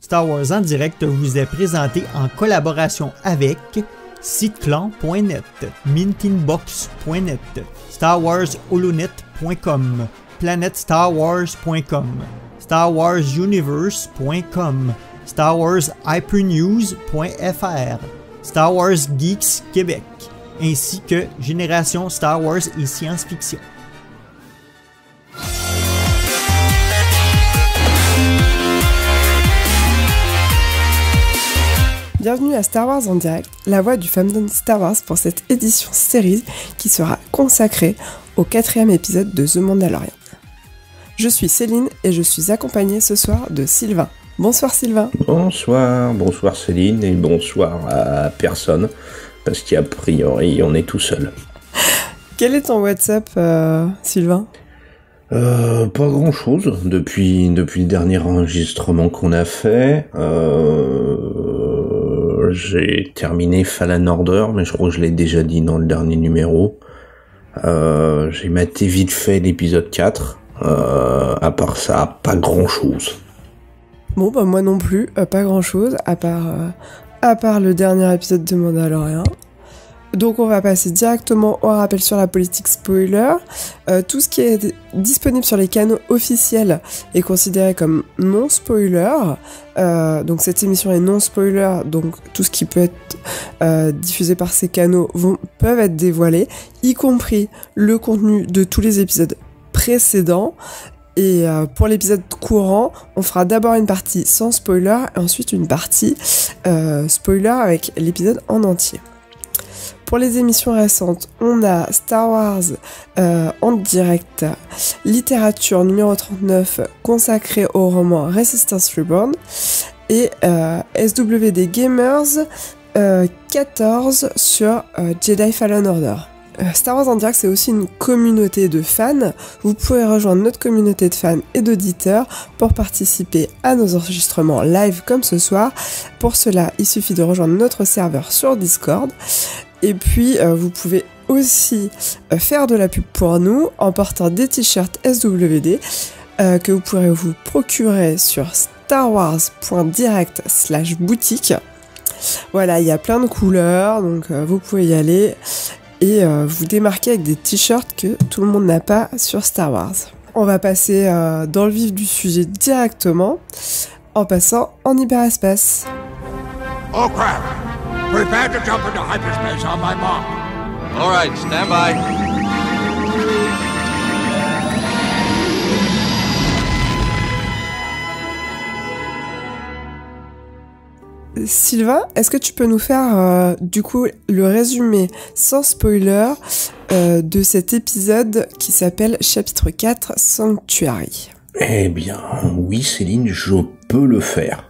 Star Wars en direct vous est présenté en collaboration avec siteclan.net, mintinbox.net, starwarsholonet.com, planetstarwars.com, starwarsuniverse.com, starwarshypernews.fr, Star Wars Geeks Québec, ainsi que Génération Star Wars et Science-Fiction. Bienvenue à Star Wars en direct, la voix du fandom Star Wars pour cette édition série qui sera consacrée au 4e épisode de The Mandalorian. Je suis Céline et je suis accompagnée ce soir de Sylvain. Bonsoir Sylvain. Bonsoir Céline et bonsoir à personne, parce qu'a priori on est tout seul. Quel est ton WhatsApp Sylvain ? Pas grand chose depuis le dernier enregistrement qu'on a fait. J'ai terminé Fallen Order, mais je crois que je l'ai déjà dit dans le dernier numéro. J'ai maté vite fait l'épisode 4. À part ça, pas grand chose. Bon, bah moi non plus, pas grand chose, à part le dernier épisode de Mandalorian. Donc on va passer directement au rappel sur la politique spoiler. Tout ce qui est disponible sur les canaux officiels est considéré comme non spoiler. Donc cette émission est non spoiler, donc tout ce qui peut être diffusé par ces canaux peuvent être dévoilés, y compris le contenu de tous les épisodes précédents. Et pour l'épisode courant, on fera d'abord une partie sans spoiler et ensuite une partie spoiler avec l'épisode en entier. Pour les émissions récentes, on a Star Wars en direct, littérature numéro 39 consacrée au roman Resistance Reborn et SWD Gamers 14 sur Jedi Fallen Order. Star Wars en direct, c'est aussi une communauté de fans. Vous pouvez rejoindre notre communauté de fans et d'auditeurs pour participer à nos enregistrements live comme ce soir. Pour cela, il suffit de rejoindre notre serveur sur Discord. Et puis, vous pouvez aussi faire de la pub pour nous en portant des t-shirts SWD que vous pourrez vous procurer sur starwars.direct/boutique. Voilà, il y a plein de couleurs, donc vous pouvez y aller et vous démarquer avec des t-shirts que tout le monde n'a pas sur Star Wars. On va passer dans le vif du sujet directement en passant en hyperespace. Oh crap! Prepare to jump into hyperspace on my mark. All right, stand by. Sylvain, est-ce que tu peux nous faire du coup le résumé sans spoiler de cet épisode qui s'appelle chapitre 4 Sanctuary? Eh bien, oui Céline, je peux le faire.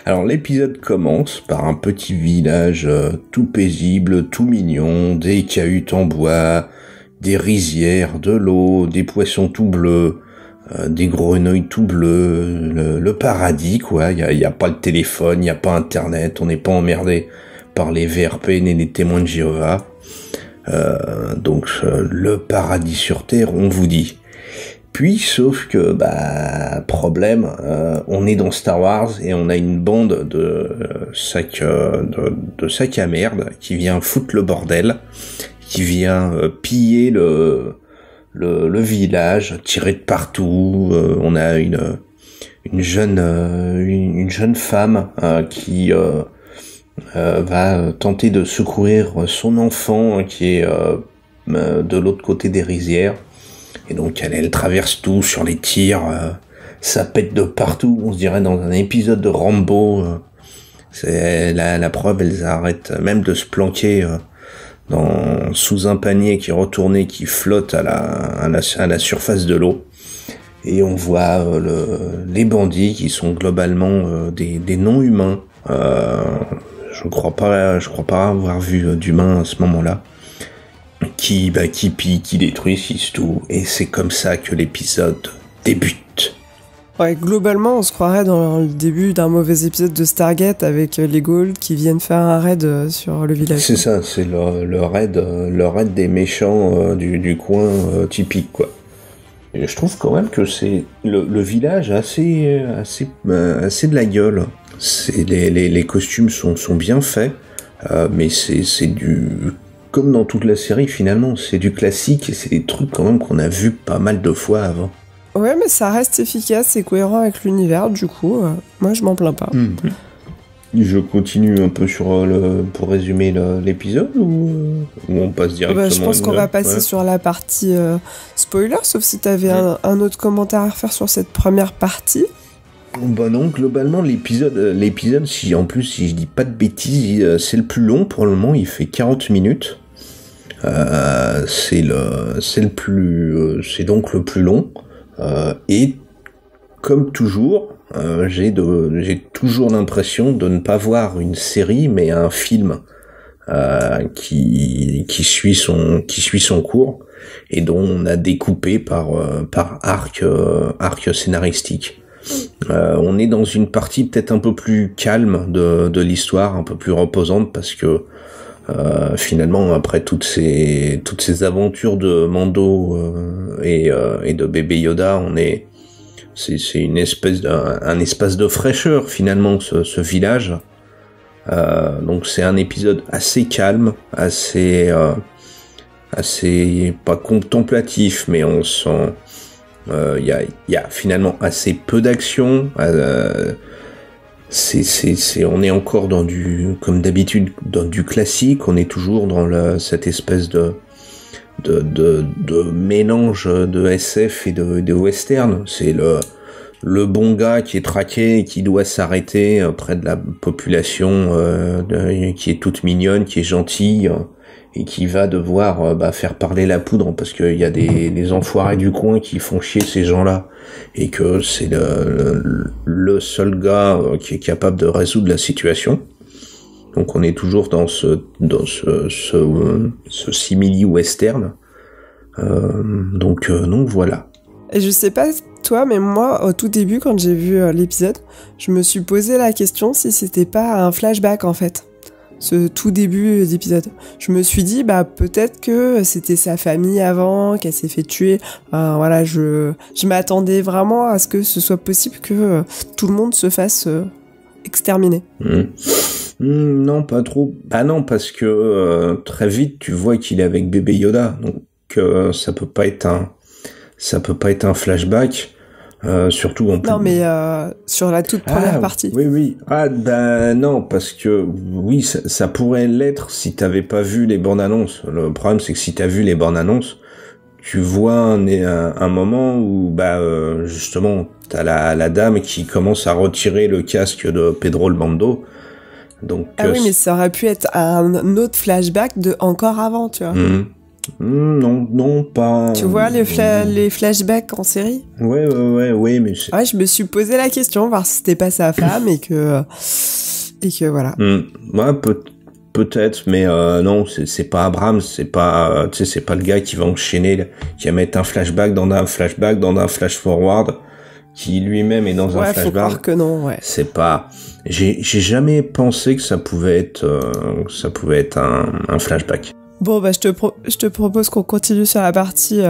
Alors l'épisode commence par un petit village tout paisible, tout mignon, des cahutes en bois, des rizières, de l'eau, des poissons tout bleus, des grenouilles tout bleues, le paradis quoi. Il y a pas le téléphone, il y a pas internet, on n'est pas emmerdé par les VRP ni les témoins de Jéhovah. Donc le paradis sur terre, on vous dit. Puis, sauf que, problème, on est dans Star Wars et on a une bande de sacs à merde qui vient foutre le bordel, qui vient piller le village, tirer de partout. On a une jeune femme qui va tenter de secourir son enfant qui est de l'autre côté des rizières. Et donc elle traverse tout sur les tirs, ça pète de partout, on se dirait dans un épisode de Rambo. C'est la preuve, elles arrêtent même de se planquer sous un panier qui est retourné, qui flotte à la surface de l'eau. Et on voit les bandits qui sont globalement des non-humains. Je crois pas avoir vu d'humains à ce moment-là. Qui pillent, qui détruisent tout, et c'est comme ça que l'épisode débute. Ouais, globalement, on se croirait dans le début d'un mauvais épisode de Stargate avec les Gauls qui viennent faire un raid sur le village. C'est ça, c'est le raid des méchants du coin typique, quoi. Et je trouve quand même que c'est le village a assez de la gueule. Les costumes sont bien faits, mais c'est du comme dans toute la série finalement, c'est du classique et c'est des trucs quand même qu'on a vu pas mal de fois avant. Ouais, mais ça reste efficace et cohérent avec l'univers, du coup, moi je m'en plains pas. Je continue un peu pour résumer l'épisode ou on passe directement. Je pense qu'on va passer sur la partie spoiler, sauf si t'avais un autre commentaire à faire sur cette première partie. Bah non, globalement l'épisode, si je dis pas de bêtises, c'est le plus long pour le moment, il fait 40 minutes. C'est donc le plus long. Et comme toujours, j'ai toujours l'impression de ne pas voir une série mais un film qui suit son cours et dont on a découpé par arc scénaristique. On est dans une partie peut-être un peu plus calme de l'histoire, un peu plus reposante parce que finalement après toutes ces aventures de Mando et de bébé Yoda, c'est un espace de fraîcheur finalement ce village. Donc c'est un épisode assez calme, assez pas contemplatif, mais on sent il y a finalement assez peu d'action. On est encore comme d'habitude dans du classique. On est toujours dans cette espèce de mélange de SF et de western. C'est le bon gars qui est traqué et qui doit s'arrêter près de la population qui est toute mignonne, qui est gentille et qui va devoir faire parler la poudre parce qu'il y a des enfoirés du coin qui font chier ces gens-là et que c'est le seul gars qui est capable de résoudre la situation. Donc on est toujours dans ce simili-western. Donc voilà. Et je sais pas toi, mais moi, au tout début, quand j'ai vu l'épisode, je me suis posé la question si c'était pas un flashback en fait. Ce tout début d'épisode. Je me suis dit, peut-être que c'était sa famille avant, qu'elle s'est fait tuer. Voilà, je m'attendais vraiment à ce que ce soit possible que tout le monde se fasse exterminer. Non, pas trop. Bah non, parce que très vite, tu vois qu'il est avec bébé Yoda. Donc, ça peut pas être un flashback. Surtout en plus. Non, mais sur la toute première partie. Oui. Non, parce que oui, ça pourrait l'être si t'avais pas vu les bandes annonces. Le problème, c'est que si t'as vu les bandes annonces, tu vois un moment où justement t'as la dame qui commence à retirer le casque de Pedro le Mando. Donc oui, mais ça aurait pu être un autre flashback de encore avant, tu vois. Non, pas. Tu vois les flashbacks en série ? Ouais, mais c'est... Ouais, je me suis posé la question, voir si c'était pas sa femme et que voilà. Ouais, peut-être, mais non, c'est pas Abrams, c'est pas le gars qui va enchaîner, qui va mettre un flashback dans un flashback dans un flash forward, qui lui-même est dans un flashback. Faut croire que non, ouais. C'est pas. J'ai jamais pensé que ça pouvait être un flashback. Bon, je te propose qu'on continue sur la partie,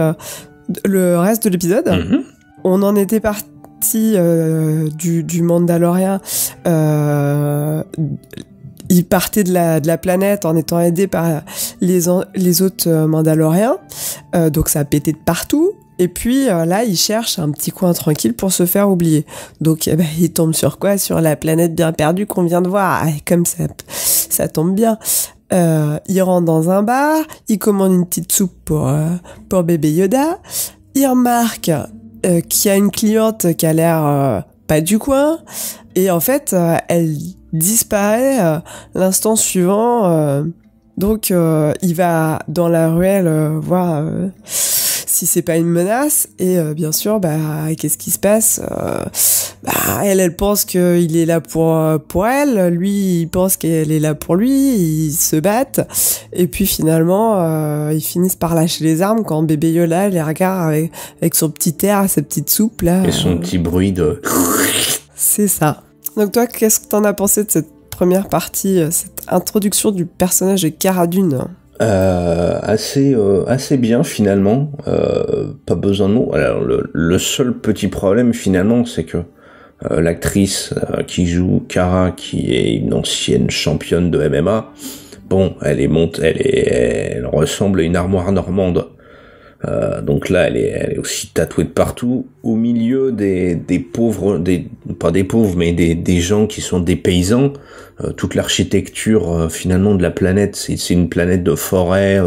le reste de l'épisode. On en était parti du Mandalorien. Il partait de la planète en étant aidé par les autres Mandaloriens. Donc ça a pété de partout. Et puis là, il cherche un petit coin tranquille pour se faire oublier. Donc il tombe sur quoi ? Sur la planète bien perdue qu'on vient de voir. Comme ça tombe bien. Il rentre dans un bar, il commande une petite soupe pour bébé Yoda, il remarque qu'il y a une cliente qui a l'air pas du coin, et en fait elle disparaît l'instant suivant, donc il va dans la ruelle voir si c'est pas une menace, et bien sûr qu'est-ce qui se passe ? Elle pense qu'il est là pour elle, lui il pense qu'elle est là pour lui, ils se battent, et puis finalement ils finissent par lâcher les armes quand bébé Yoda les regarde avec son petit air, sa petite soupe là. Et son petit bruit de... C'est ça. Donc toi, qu'est-ce que t'en as pensé de cette première partie, cette introduction du personnage de Cara Dune ? Assez bien finalement. Pas besoin de mots. Alors le seul petit problème finalement, c'est que l'actrice qui joue Kara, qui est une ancienne championne de MMA, bon, elle ressemble à une armoire normande. Donc là, elle est aussi tatouée de partout, au milieu des pauvres, pas des pauvres, mais des gens qui sont des paysans. Toute l'architecture finalement de la planète, c'est une planète de forêts,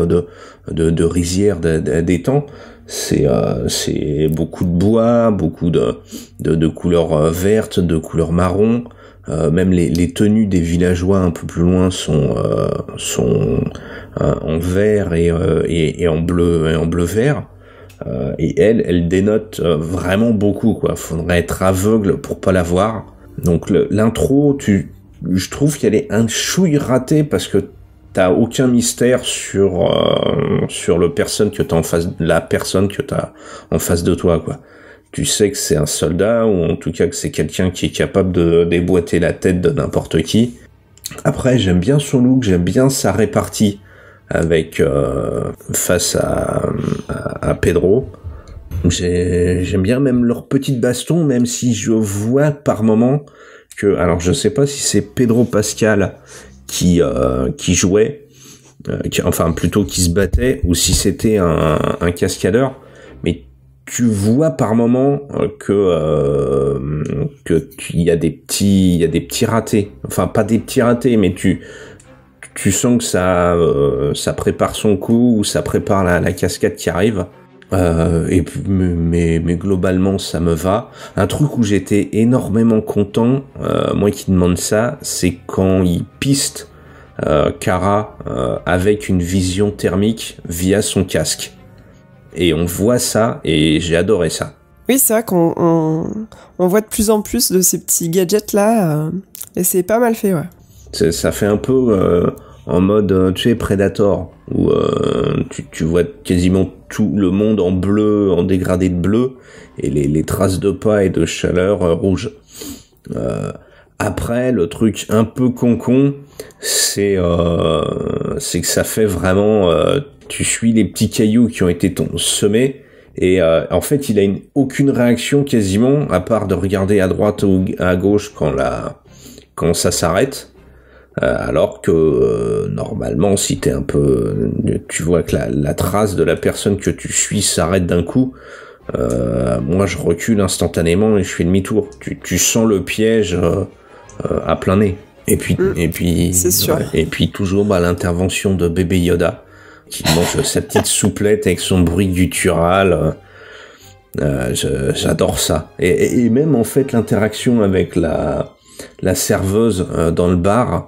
de rizières, d'étangs. C'est beaucoup de bois, beaucoup de couleurs vertes, de couleurs marron. Même les tenues des villageois un peu plus loin sont en vert et en bleu vert. Et elle dénote vraiment beaucoup, quoi. Faudrait être aveugle pour pas la voir. Donc l'intro, je trouve qu'elle est un chouille ratée parce que t'as aucun mystère sur la personne que t'as en face de toi, quoi. Tu sais que c'est un soldat, ou en tout cas que c'est quelqu'un qui est capable de déboîter la tête de n'importe qui. Après, j'aime bien son look, j'aime bien sa répartie avec face à Pedro. J'aime bien même leur petite baston, même si je vois par moment que, alors je sais pas si c'est Pedro Pascal qui jouait, enfin plutôt qui se battait, ou si c'était un cascadeur, mais tu vois par moment que il y a des petits ratés, enfin pas des petits ratés, mais tu sens que ça prépare son coup, ou ça prépare la cascade qui arrive. Mais globalement ça me va. Un truc où j'étais énormément content, moi qui demande ça, c'est quand il piste Kara avec une vision thermique via son casque. Et on voit ça, et j'ai adoré ça. Oui, c'est vrai qu'on voit de plus en plus de ces petits gadgets là, et c'est pas mal fait, ouais. Ça fait un peu en mode, tu sais, Predator, où tu vois quasiment tout le monde en bleu, en dégradé de bleu, et les traces de pas et de chaleur rouge. Après, le truc un peu con, c'est que ça fait vraiment, tu suis les petits cailloux qui ont été semés, et en fait, il a aucune réaction quasiment, à part de regarder à droite ou à gauche quand ça s'arrête. Alors que normalement, si t'es un peu, tu vois que la trace de la personne que tu suis s'arrête d'un coup, moi je recule instantanément et je fais demi-tour. Tu sens le piège à plein nez. Et puis c'est sûr. Ouais, et puis toujours l'intervention de bébé Yoda qui mange sa petite souplette avec son bruit guttural. J'adore ça. Et même en fait l'interaction avec la serveuse dans le bar.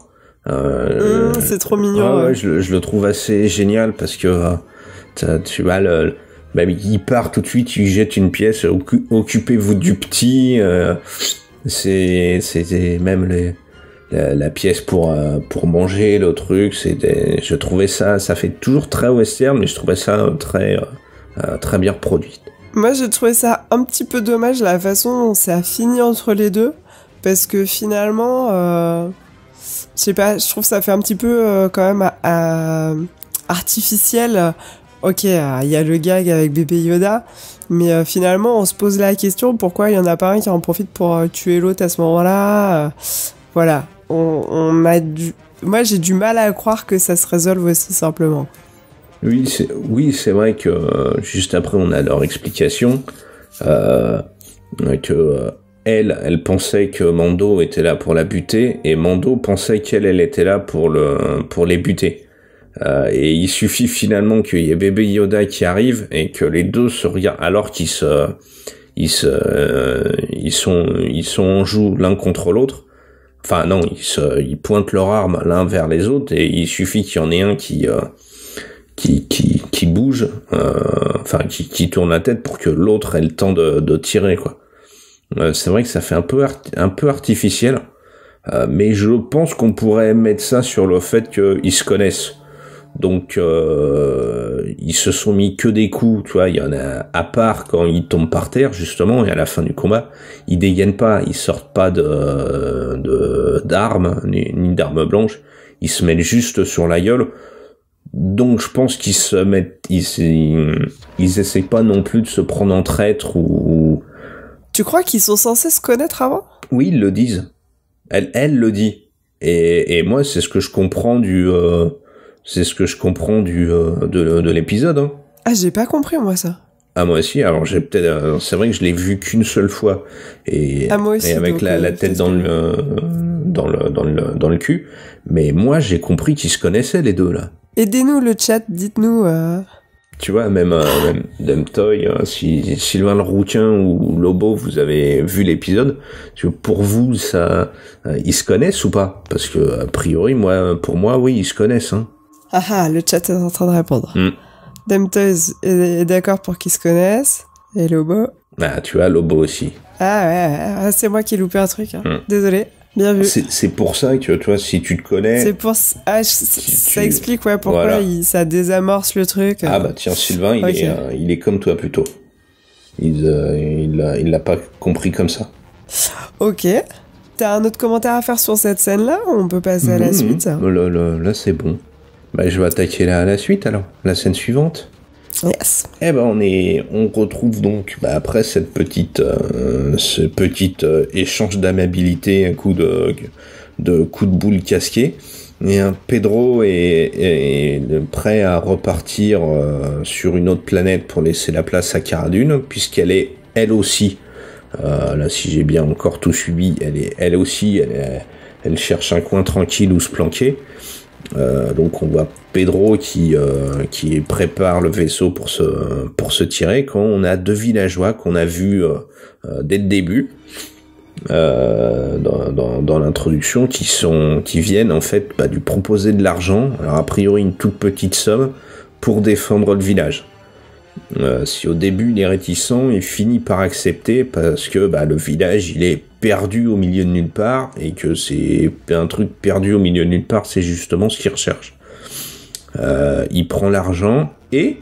C'est trop mignon. Ouais, je le trouve assez génial parce que tu vois il part tout de suite, il jette une pièce, occupez-vous du petit. C'est même la pièce pour manger, le truc. Je trouvais ça fait toujours très western, mais je trouvais ça très bien produit. Moi, j'ai trouvé ça un petit peu dommage la façon dont ça a fini entre les deux, parce que finalement. Je sais pas, je trouve que ça fait un petit peu quand même artificiel. Ok, il y a le gag avec bébé Yoda, mais finalement on se pose la question pourquoi il y en a pas un qui en profite pour tuer l'autre à ce moment-là. Voilà, moi j'ai du mal à croire que ça se résolve aussi simplement. Oui, c'est vrai que juste après on a leur explication que elle pensait que Mando était là pour la buter, et Mando pensait qu'elle était là pour les buter. Et il suffit finalement qu'il y ait bébé Yoda qui arrive et que les deux se regardent alors qu'ils sont en joue l'un contre l'autre. Enfin non, ils pointent leurs armes l'un vers les autres, et il suffit qu'il y en ait un qui bouge, qui tourne la tête pour que l'autre ait le temps de tirer, quoi. C'est vrai que ça fait un peu artificiel, mais je pense qu'on pourrait mettre ça sur le fait qu'ils se connaissent. Donc ils se sont mis que des coups, tu vois, il y en a à part quand ils tombent par terre justement, et à la fin du combat, ils dégainent pas, ils sortent pas d'armes ni d'armes blanches, ils se mettent juste sur la gueule. Donc je pense qu'ils se mettent, ils essaient pas non plus de se prendre en traître ou... Tu crois qu'ils sont censés se connaître avant ? Oui, ils le disent. Elle le dit. Et moi, c'est ce que je comprends de l'épisode. Hein. Ah, j'ai pas compris moi ça. Ah moi aussi. Alors j'ai peut-être, c'est vrai que je l'ai vu qu'une seule fois et moi aussi, et avec donc, la tête dans le cul. Mais moi, j'ai compris qu'ils se connaissaient les deux là. Aidez-nous le chat, dites-nous. Tu vois, même Demtoy, si Sylvain le Rouquin ou Lobo, vous avez vu l'épisode, pour vous, ça, ils se connaissent ou pas? Parce que a priori, pour moi, oui, ils se connaissent. Hein. Ah, le chat est en train de répondre. Demtoy est d'accord pour qu'ils se connaissent. Et Lobo? Ah, tu vois, Lobo aussi. Ah ouais, c'est moi qui ai loupé un truc. Hein. Désolé. Bien vu. C'est pour ça que, tu vois, si tu te connais... C'est pour... ça explique, ouais, pourquoi voilà. Ça désamorce le truc. Ah bah tiens, Sylvain, il est comme toi, plutôt. Il l'a pas compris comme ça. Ok. T'as un autre commentaire à faire sur cette scène-là ou on peut passer à la suite? Là, c'est bon. Bah, je vais attaquer la suite, alors. La scène suivante. Yes. Eh ben on retrouve donc après ce petit échange d'amabilité, un coup de boule casqué, et Pedro est prêt à repartir sur une autre planète pour laisser la place à Cara Dune, puisqu'elle est elle aussi là, si j'ai bien encore tout suivi, elle cherche un coin tranquille où se planquer. Donc on voit Pedro qui prépare le vaisseau pour se tirer, quand on a deux villageois qu'on a vus dès le début dans l'introduction, qui viennent en fait lui proposer de l'argent, alors a priori une toute petite somme, pour défendre le village. Si au début il est réticent, il finit par accepter parce que le village il est perdu au milieu de nulle part, et que c'est un truc perdu au milieu de nulle part, c'est justement ce qu'il recherche. Il prend l'argent et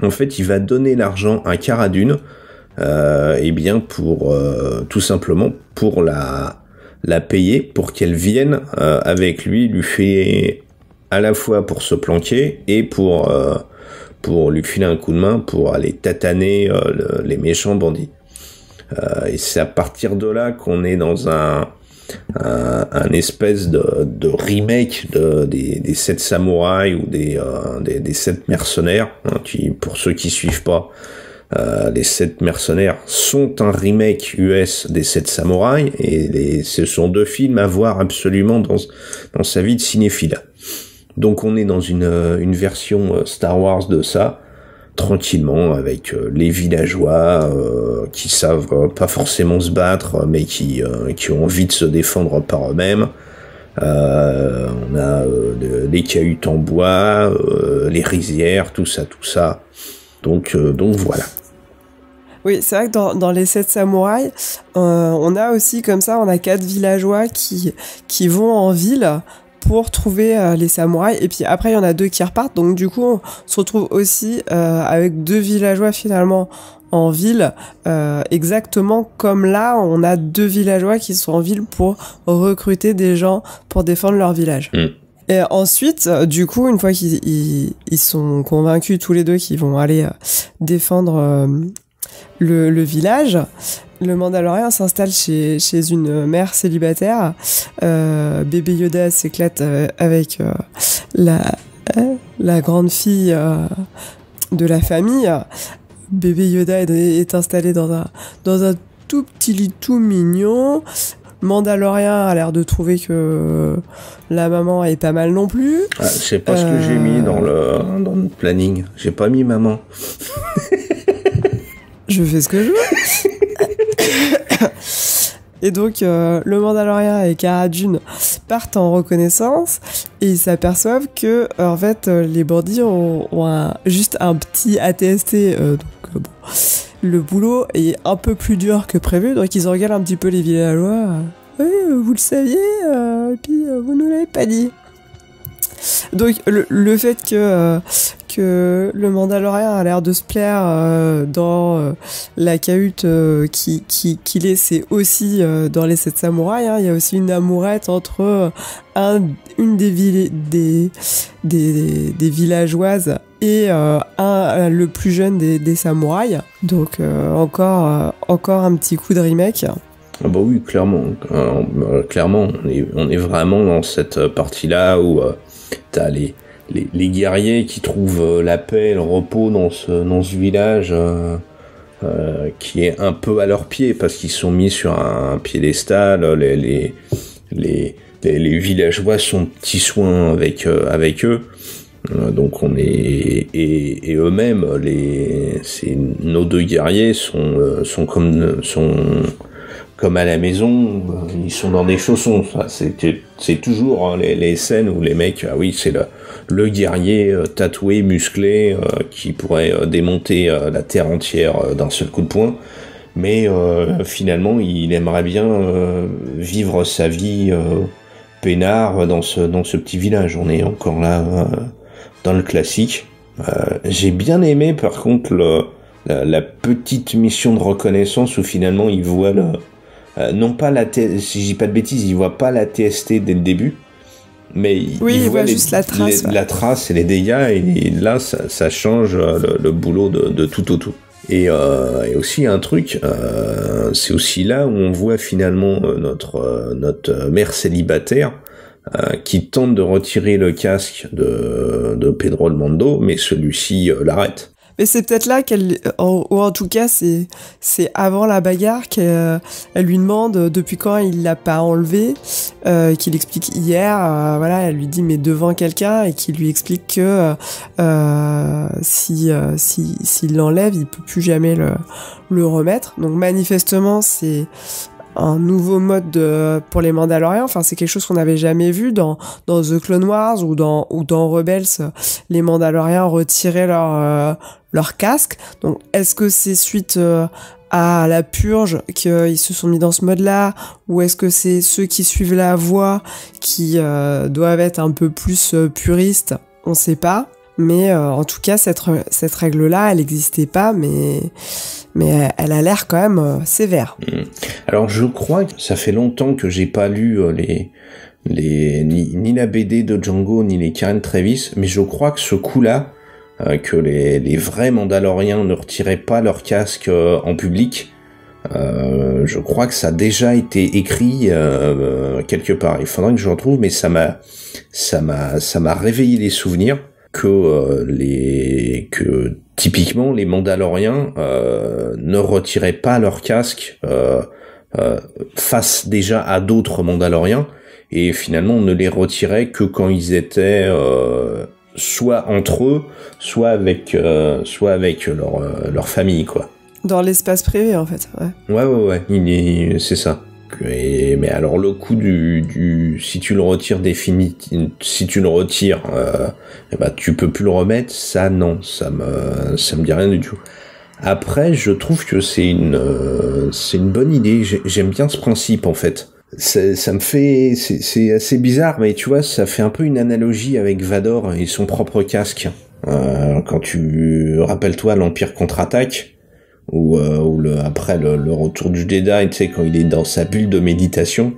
en fait il va donner l'argent à Cara Dune, pour tout simplement pour la payer, pour qu'elle vienne avec lui fait à la fois pour se planquer et pour lui filer un coup de main pour aller tataner les méchants bandits. Et c'est à partir de là qu'on est dans un espèce de remake des 7 samouraïs ou des 7 mercenaires, hein, pour ceux qui suivent pas, les 7 mercenaires sont un remake US des 7 samouraïs, et ce sont deux films à voir absolument dans sa vie de cinéphile. Donc on est dans une version Star Wars de ça, tranquillement, avec les villageois qui savent pas forcément se battre, mais qui ont envie de se défendre par eux-mêmes. On a les cahutes en bois, les rizières, tout ça. Donc voilà. Oui, c'est vrai que dans les 7 samouraïs, on a aussi comme ça, on a 4 villageois qui vont en ville pour trouver les samouraïs, et puis après il y en a 2 qui repartent, donc du coup on se retrouve aussi avec 2 villageois finalement en ville, exactement comme là on a 2 villageois qui sont en ville pour recruter des gens pour défendre leur village. Et ensuite, du coup, une fois qu'ils sont convaincus tous les deux qu'ils vont aller défendre le village, le Mandalorien s'installe chez une mère célibataire. Bébé Yoda s'éclate avec la grande fille de la famille. Bébé Yoda est installé dans un tout petit lit tout mignon. Mandalorien a l'air de trouver que la maman est pas mal non plus. Je sais pas ce que j'ai mis dans le planning. J'ai pas mis maman. Je fais ce que je veux. Et donc, le Mandalorien et Cara Dune partent en reconnaissance, et ils s'aperçoivent que, en fait, les bandits ont juste un petit ATST. Le boulot est un peu plus dur que prévu, donc ils regardent un petit peu les villageois. Oui, vous le saviez, puis vous nous l'avez pas dit. Donc le fait que que le Mandalorien a l'air de se plaire dans la cahute qu'il est, c'est aussi dans les 7 samouraïs. Hein. Il y a aussi une amourette entre une des villageoises et le plus jeune des samouraïs. Donc encore un petit coup de remake. Ah bah oui, clairement. Clairement, on est vraiment dans cette partie-là où t'as les guerriers qui trouvent la paix, le repos dans ce village qui est un peu à leurs pieds parce qu'ils sont mis sur un piédestal. Les villageois sont petits soins avec eux. Donc on est et eux-mêmes nos 2 guerriers sont comme à la maison, ils sont dans des chaussons. Enfin, c'est toujours les scènes où les mecs, ah oui, c'est le guerrier tatoué, musclé, qui pourrait démonter la terre entière d'un seul coup de poing. Mais finalement, il aimerait bien vivre sa vie peinard dans ce petit village. On est encore là dans le classique. J'ai bien aimé, par contre, la petite mission de reconnaissance où finalement il voit non pas si je dis pas de bêtises, il voit pas la TST dès le début, mais il voit juste la trace et les dégâts, et là ça change le boulot de tout au tout. Et aussi un truc, c'est aussi là où on voit finalement notre mère célibataire qui tente de retirer le casque de Pedro el Mando, mais celui-ci l'arrête. Mais c'est peut-être là ou en tout cas c'est avant la bagarre qu'elle lui demande depuis quand il l'a pas enlevé, qu'il explique hier, voilà, elle lui dit mais devant quelqu'un, et qu'il lui explique que s'il l'enlève, il peut plus jamais le remettre. Donc manifestement c'est un nouveau mode pour les Mandaloriens. Enfin, c'est quelque chose qu'on n'avait jamais vu dans The Clone Wars ou dans Rebels. Les Mandaloriens retiraient leur casque. Donc, est-ce que c'est suite à la purge qu'ils se sont mis dans ce mode-là, ou est-ce que c'est ceux qui suivent la voie qui doivent être un peu plus puristes? On sait pas. Mais en tout cas, cette règle-là, elle n'existait pas, mais elle a l'air quand même sévère. Alors je crois que ça fait longtemps que j'ai pas lu ni la BD de Django ni les Karen Traviss, mais je crois que ce coup-là, que les vrais Mandaloriens ne retiraient pas leur casque en public, je crois que ça a déjà été écrit quelque part. Il faudrait que je retrouve, mais ça m'a réveillé les souvenirs que typiquement les Mandaloriens ne retiraient pas leur casque face déjà à d'autres Mandaloriens, et finalement on ne les retirait que quand ils étaient soit entre eux, soit avec leur famille, quoi. Dans l'espace privé, en fait. Ouais, c'est ça. Mais alors le coup si tu le retires si tu le retires, tu peux plus le remettre. Ça non, ça me dit rien du tout. Après, je trouve que c'est une bonne idée. J'aime bien ce principe, en fait. Ça me fait, c'est assez bizarre, mais tu vois, ça fait un peu une analogie avec Vador et son propre casque. Quand tu rappelles-toi l'Empire contre-attaque, ou après le retour du Jedi, tu sais, quand il est dans sa bulle de méditation,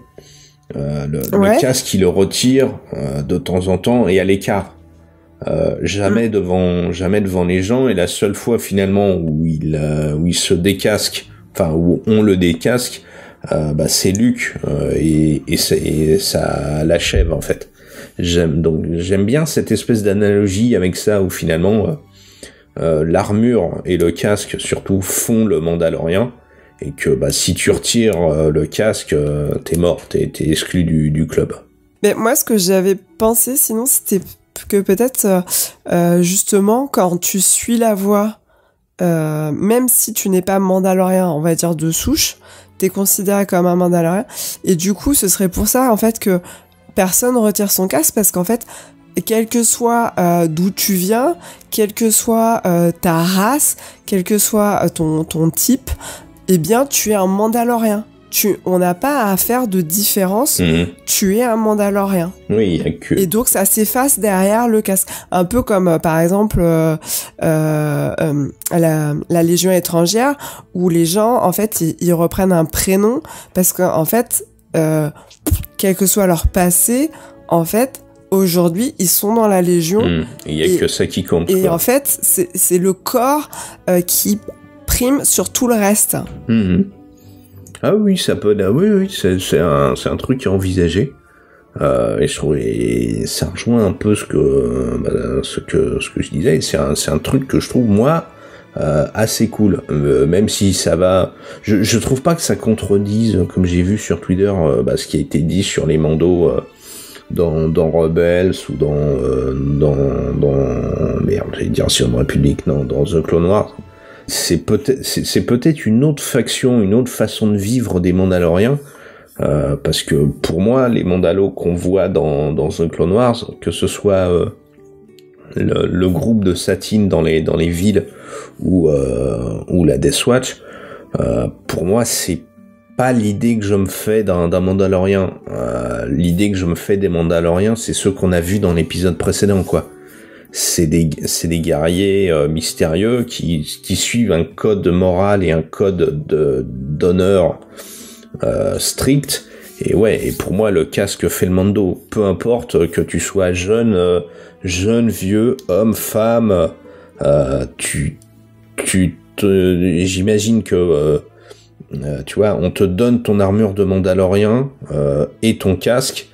le casque il le retire de temps en temps et à l'écart, jamais devant les gens, et la seule fois finalement où il se décasque, enfin où on le décasque, c'est Luke, et ça l'achève en fait. J'aime bien cette espèce d'analogie avec ça, où finalement l'armure et le casque surtout font le Mandalorien, et que si tu retires le casque, t'es mort, t'es exclu du club. Mais moi, ce que j'avais pensé, sinon, c'était que peut-être justement quand tu suis la voie, même si tu n'es pas Mandalorien, on va dire de souche, t'es considéré comme un Mandalorien, et du coup ce serait pour ça en fait que personne retire son casque, parce qu'en fait, quel que soit d'où tu viens, quelle que soit ta race, quel que soit ton type, eh bien tu es un Mandalorien. on n'a pas à faire de différence. Tu es un Mandalorien. Oui, il y a que... Et donc ça s'efface derrière le casque. Un peu comme par exemple la Légion étrangère, où les gens en fait ils reprennent un prénom parce qu'en fait quel que soit leur passé, en fait aujourd'hui ils sont dans la Légion. Il y a que ça qui compte. Et quoi. en fait c'est le corps qui prime sur tout le reste. Ah oui, ça peut. Oui, c'est un truc à envisager. Et je trouve, et ça rejoint un peu ce que je disais. C'est un truc que je trouve moi assez cool. Même si ça va, je trouve pas que ça contredise, comme j'ai vu sur Twitter, ce qui a été dit sur les Mandos dans Rebels ou dans merde, j'allais dire sur la République, non, dans The Clone Wars. C'est peut-être une autre faction, une autre façon de vivre des Mandaloriens, parce que pour moi, les Mandalos qu'on voit dans The Clone Wars, que ce soit le groupe de Satine dans les villes ou la Death Watch, pour moi, c'est pas l'idée que je me fais d'un Mandalorien. L'idée que je me fais des Mandaloriens, c'est ceux qu'on a vus dans l'épisode précédent, quoi. C'est des guerriers mystérieux qui suivent un code moral et un code d'honneur strict. Et ouais, et pour moi le casque fait le Mando. Peu importe que tu sois jeune, vieux, homme, femme, j'imagine que tu vois, on te donne ton armure de Mandalorien et ton casque.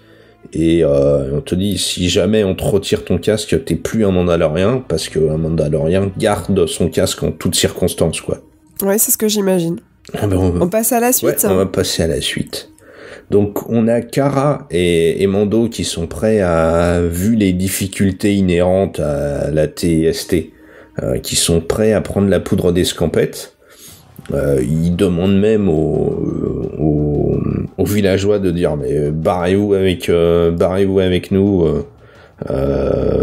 Et on te dit, si jamais on te retire ton casque, t'es plus un Mandalorien, parce qu'un Mandalorien garde son casque en toutes circonstances, quoi. Ouais, c'est ce que j'imagine. On passe à la suite. Ouais, on va passer à la suite. Donc on a Cara et Mando qui sont prêts vu les difficultés inhérentes à la TST, qui sont prêts à prendre la poudre d'escampette. Ils demandent même aux villageois de dire mais barrez-vous avec nous,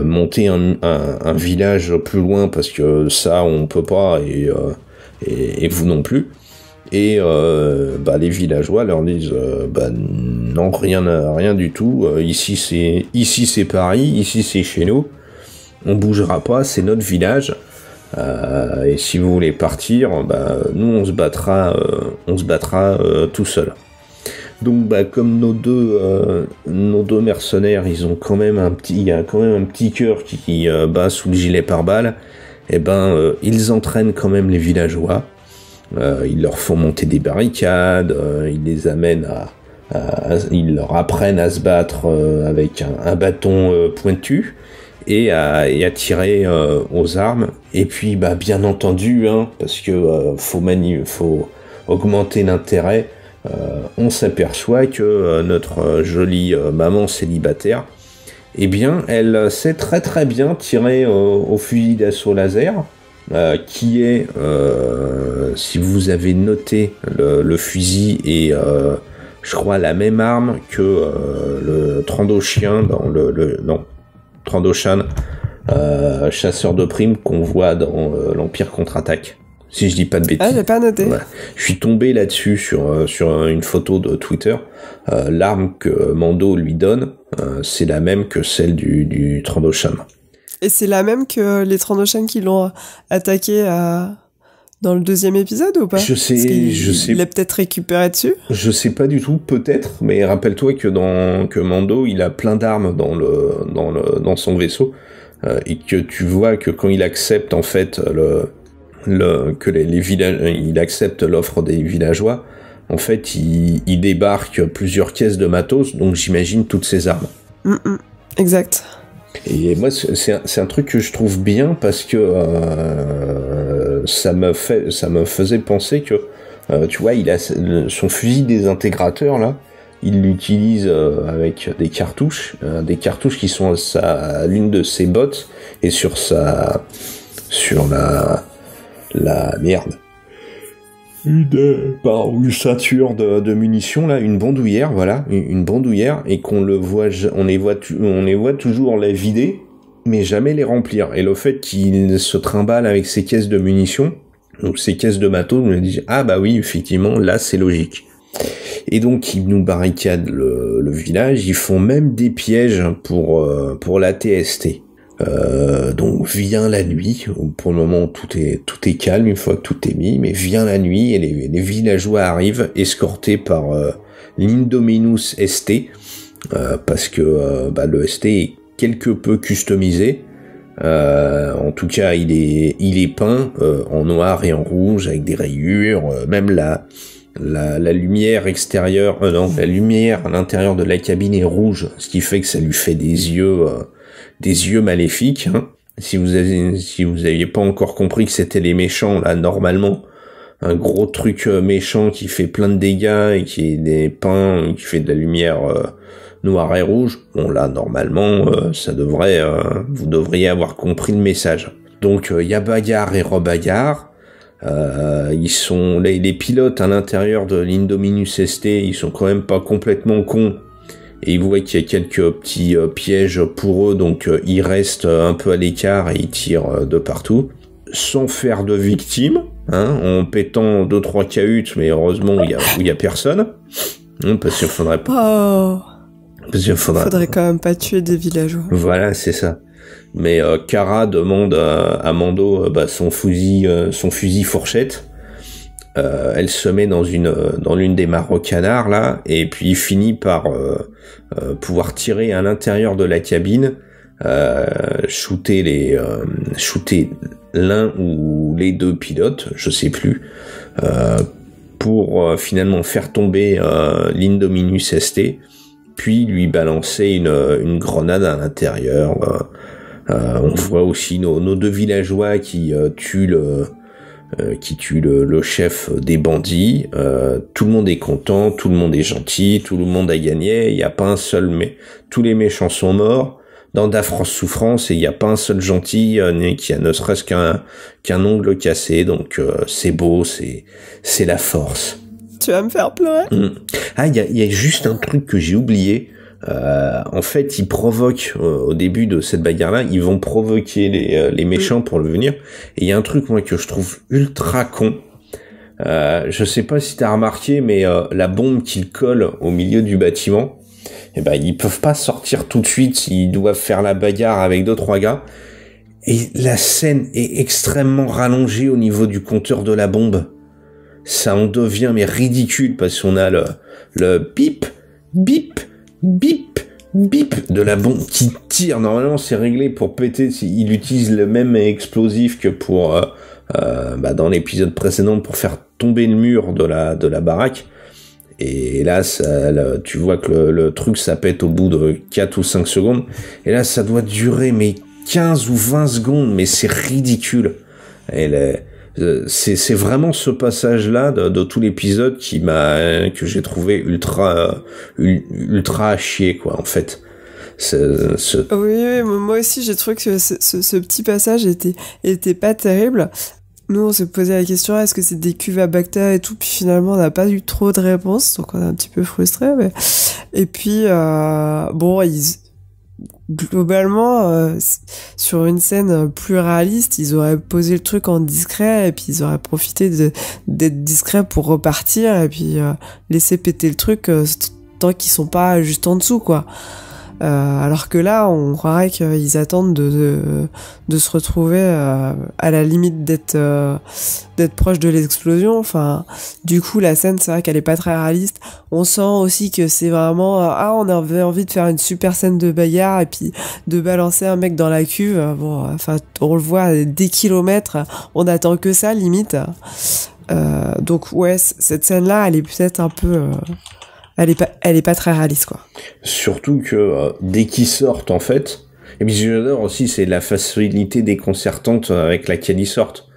montez un village plus loin parce que ça on peut pas et vous non plus. Et les villageois leur disent non, rien du tout, ici c'est Paris, ici c'est chez nous, on bougera pas, c'est notre village. Et si vous voulez partir, nous on se battra tout seul. Donc comme nos deux mercenaires, il y a quand même un petit cœur qui bat sous le gilet pare-balles. Et ils entraînent quand même les villageois. Ils leur font monter des barricades. Ils les amènent ils leur apprennent à se battre avec un bâton pointu. Et à tirer aux armes. Et puis bien entendu, parce que faut augmenter l'intérêt, on s'aperçoit que notre jolie maman célibataire, elle sait très très bien tirer au fusil d'assaut laser, qui est, si vous avez noté, le fusil est je crois la même arme que le Trandoshan dans Trandoshan, chasseur de primes qu'on voit dans l'Empire contre-attaque. Si je dis pas de bêtises. Ah, j'ai pas noté. Ouais. Je suis tombé là-dessus sur une photo de Twitter. L'arme que Mando lui donne, c'est la même que celle du Trandoshan. Et c'est la même que les Trandoshan qui l'ont attaqué dans le 2e épisode ou pas? Je sais. Il l'a peut-être récupéré dessus? Je sais pas du tout, peut-être, mais rappelle-toi que Mando, il a plein d'armes dans son vaisseau, et que tu vois que quand il accepte en fait il accepte l'offre des villageois, en fait il débarque plusieurs caisses de matos, donc j'imagine toutes ces armes. Exact. Et moi c'est un truc que je trouve bien parce que ça me faisait penser que tu vois, il a son fusil désintégrateur là, il l'utilise avec des cartouches qui sont à l'une de ses bottes et sur la merde. Une ceinture de munitions là, une bandoulière, voilà, une bandoulière, et on les voit toujours la vider, mais jamais les remplir. Et le fait qu'il se trimballe avec ses caisses de munitions, donc ces caisses de matos, on me dit oui, effectivement, là c'est logique. Et donc ils nous barricadent le village, ils font même des pièges pour la TST. Donc vient la nuit, pour le moment tout est calme une fois que tout est mis, mais vient la nuit et les villageois arrivent escortés par l'Indominus ST, parce que le ST est quelque peu customisé. En tout cas il est peint en noir et en rouge avec des rayures, même la lumière extérieure, la lumière à l'intérieur de la cabine est rouge, ce qui fait que ça lui fait des yeux maléfiques, hein. Si vous aviez pas encore compris que c'était les méchants, là, normalement, un gros truc méchant qui fait plein de dégâts et qui est des peints, qui fait de la lumière noire et rouge, bon là, normalement, vous devriez avoir compris le message. Donc, y a bagarre et rebagarre. Ils sont les pilotes à l'intérieur de l'Indominus ST, ils sont quand même pas complètement cons. Et ils voient qu'il y a quelques petits pièges pour eux, donc ils restent un peu à l'écart et ils tirent de partout, sans faire de victimes, hein, en pétant 2-3 cahutes, mais heureusement il y a personne, parce qu'il faudrait pas. Faudrait quand même pas tuer des villageois. Voilà, c'est ça. Mais Kara demande à Mando son fusil fourchette. Elle se met dans l'une des mares au canard là, et puis finit par pouvoir tirer à l'intérieur de la cabine, shooter l'un ou les deux pilotes, je sais plus, pour finalement faire tomber l'Indominus ST, puis lui balancer une grenade à l'intérieur. On voit aussi nos deux villageois qui tuent le chef des bandits. Tout le monde est content, tout le monde est gentil, tout le monde a gagné, il n'y a pas un seul, mais tous les méchants sont morts dans d'affreuses souffrances, et il n'y a pas un seul gentil qui a ne serait-ce qu'un ongle cassé. Donc c'est beau, c'est la force. Tu vas me faire pleurer. Ah, il y a juste un truc que j'ai oublié. En fait, ils provoquent au début de cette bagarre-là, ils vont provoquer les méchants pour le venir. Et il y a un truc moi que je trouve ultra con. Je sais pas si t'as remarqué, mais la bombe qu'ils collent au milieu du bâtiment, ils peuvent pas sortir tout de suite. Ils doivent faire la bagarre avec 2-3 gars. Et la scène est extrêmement rallongée au niveau du compteur de la bombe. Ça en devient mais ridicule parce qu'on a le bip bip bip bip de la bombe qui tire. Normalement c'est réglé pour péter. Il utilise le même explosif que pour dans l'épisode précédent pour faire tomber le mur de la baraque. Et là tu vois que le truc ça pète au bout de 4 ou 5 secondes. Et là ça doit durer mais 15 ou 20 secondes, mais c'est ridicule. C'est vraiment ce passage-là de tout l'épisode que j'ai trouvé ultra à chier, quoi, en fait. Oui, moi aussi j'ai trouvé que ce petit passage était pas terrible. Nous on s'est posé la question, est-ce que c'est des cuves à bactéries et tout, puis finalement on n'a pas eu trop de réponses, donc on est un petit peu frustrés. Mais... Et puis globalement, sur une scène plus réaliste, ils auraient posé le truc en discret et puis ils auraient profité d'être discrets pour repartir et puis laisser péter le truc tant qu'ils sont pas juste en dessous, quoi. Alors que là, on croirait qu'ils attendent de se retrouver à la limite d'être proche de l'explosion. Enfin, du coup, la scène, c'est vrai qu'elle est pas très réaliste. On sent aussi que c'est vraiment on avait envie de faire une super scène de bagarre et puis de balancer un mec dans la cuve. Bon, enfin, on le voit à des kilomètres. On attend que ça, limite. Donc ouais, cette scène-là, elle est peut-être un peu elle est pas très réaliste, quoi. Surtout que dès qu'ils sortent, en fait, et puis j'adore aussi, c'est la facilité déconcertante avec laquelle ils sortent.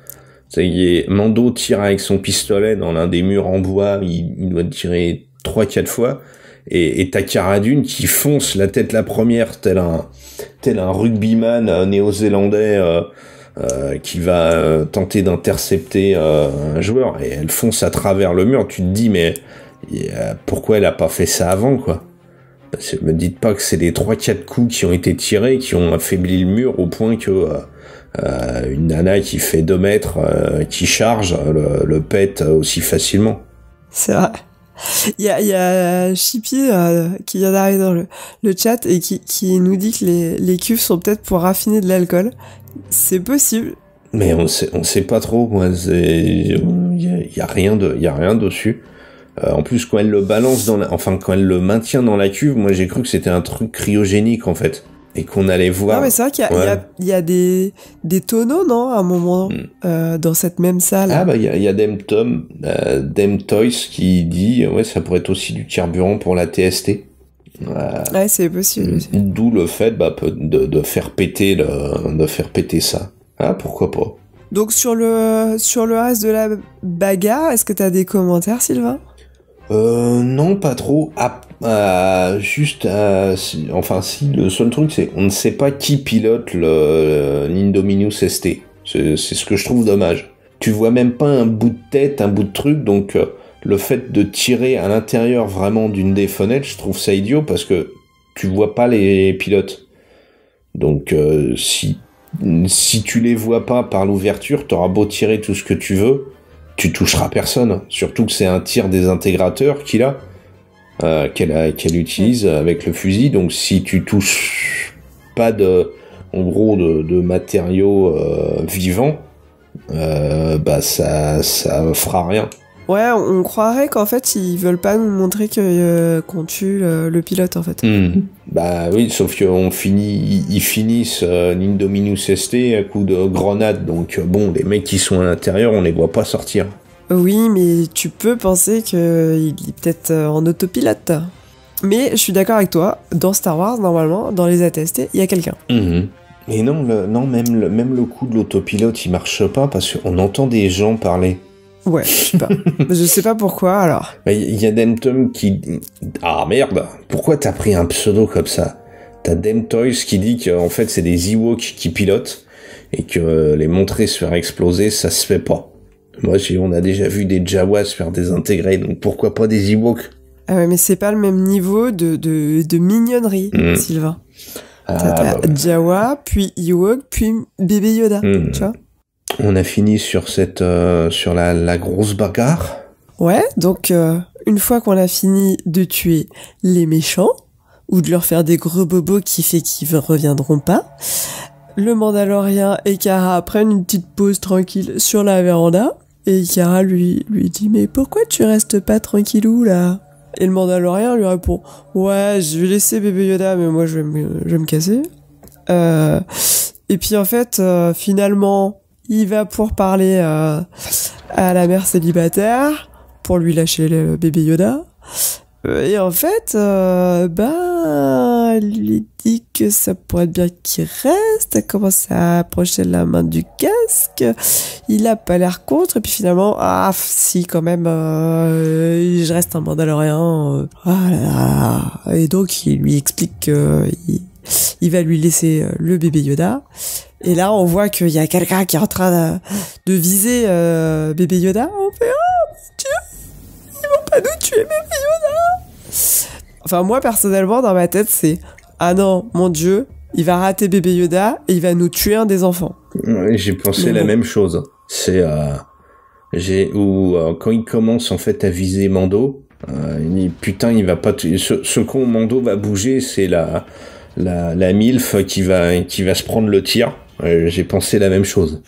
Mando tire avec son pistolet dans l'un des murs en bois, il doit tirer 3-4 fois, et t'as Cara Dune qui fonce la tête la première, tel un rugbyman néo-zélandais qui va tenter d'intercepter un joueur, et elle fonce à travers le mur. Tu te dis, mais pourquoi elle a pas fait ça avant, quoi? Me dites pas que c'est les 3-4 coups qui ont été tirés qui ont affaibli le mur au point que une nana qui fait 2 mètres qui charge le pète aussi facilement. C'est vrai. Il y a Chippy qui vient d'arriver dans le chat et qui nous dit que les cuves sont peut-être pour raffiner de l'alcool. C'est possible. Mais on sait pas trop, moi. Il y a rien dessus. En plus, quand elle le balance quand elle le maintient dans la cuve, moi j'ai cru que c'était un truc cryogénique en fait. Et qu'on allait voir. Non, mais c'est vrai qu'il y a des tonneaux, non, à un moment, dans cette même salle. Ah, bah, il y a Dem Toys qui dit, ça pourrait être aussi du carburant pour la TST. Ouais, c'est possible. D'où le fait, de faire péter ça. Ah, pourquoi pas. Donc, sur le reste de la bagarre, est-ce que t'as des commentaires, Sylvain? Non, pas trop. Si, le seul truc, c'est on ne sait pas qui pilote le l'Indominus ST. C'est ce que je trouve dommage. Tu vois même pas un bout de tête, un bout de truc, donc le fait de tirer à l'intérieur vraiment d'une des fenêtres, je trouve ça idiot parce que tu vois pas les pilotes. Donc si tu les vois pas par l'ouverture, t'auras beau tirer tout ce que tu veux, tu toucheras personne. Surtout que c'est un tir désintégrateur qu'il a. Qu'elle utilise avec le fusil, donc si tu touches pas de matériaux vivants, ça fera rien. Ouais, on croirait qu'en fait ils veulent pas nous montrer qu'on tue le pilote en fait. Bah oui, sauf qu'ils finissent l'Indominus ST à coup de grenade, donc les mecs qui sont à l'intérieur, on les voit pas sortir. Oui, mais tu peux penser qu'il est peut-être en autopilote. Mais je suis d'accord avec toi, dans Star Wars, normalement, dans les AT-ST, il y a quelqu'un. Et même le coup de l'autopilote, il marche pas parce qu'on entend des gens parler. Ouais, je sais pas. Je sais pas pourquoi, alors. Il y a Demtom qui... Ah merde, pourquoi t'as pris un pseudo comme ça? T'as Demtoys qui dit qu'en fait c'est des Ewoks qui pilotent et que les montrer se faire exploser, ça se fait pas. Moi, on a déjà vu des Jawas se faire désintégrer, donc pourquoi pas des Ewoks? Ah ouais, mais c'est pas le même niveau de mignonnerie, Sylvain. T'as Jawa, puis Ewok, puis bébé Yoda, tu vois. On a fini sur sur la grosse bagarre. Ouais, donc une fois qu'on a fini de tuer les méchants, ou de leur faire des gros bobos qui fait qu'ils reviendront pas, le Mandalorien et Cara prennent une petite pause tranquille sur la véranda, et Cara lui dit « Mais pourquoi tu restes pas tranquillou, là ?» Et le Mandalorien lui répond « Ouais, je vais laisser bébé Yoda, mais moi je vais me casser. » Et puis en fait, finalement, il va pour parler à la mère célibataire, pour lui lâcher le bébé Yoda. Et en fait, il lui dit que ça pourrait être bien qu'il reste. Elle commence à approcher la main du casque. Il a pas l'air contre. Et puis finalement, si quand même, je reste un Mandalorien. Voilà. Et donc il lui explique que il va lui laisser le bébé Yoda. Et là, on voit qu'il y a quelqu'un qui est en train de viser bébé Yoda. On fait mon Dieu, ils vont pas nous tuer bébé Yoda. Enfin, moi, personnellement, dans ma tête, c'est « Ah non, mon Dieu, il va rater bébé Yoda et il va nous tuer un des enfants. » J'ai pensé la même chose. C'est quand il commence en fait à viser Mando, il dit « Putain, il va pas... Ce con Mando va bouger, c'est la MILF qui va se prendre le tir. » J'ai pensé la même chose.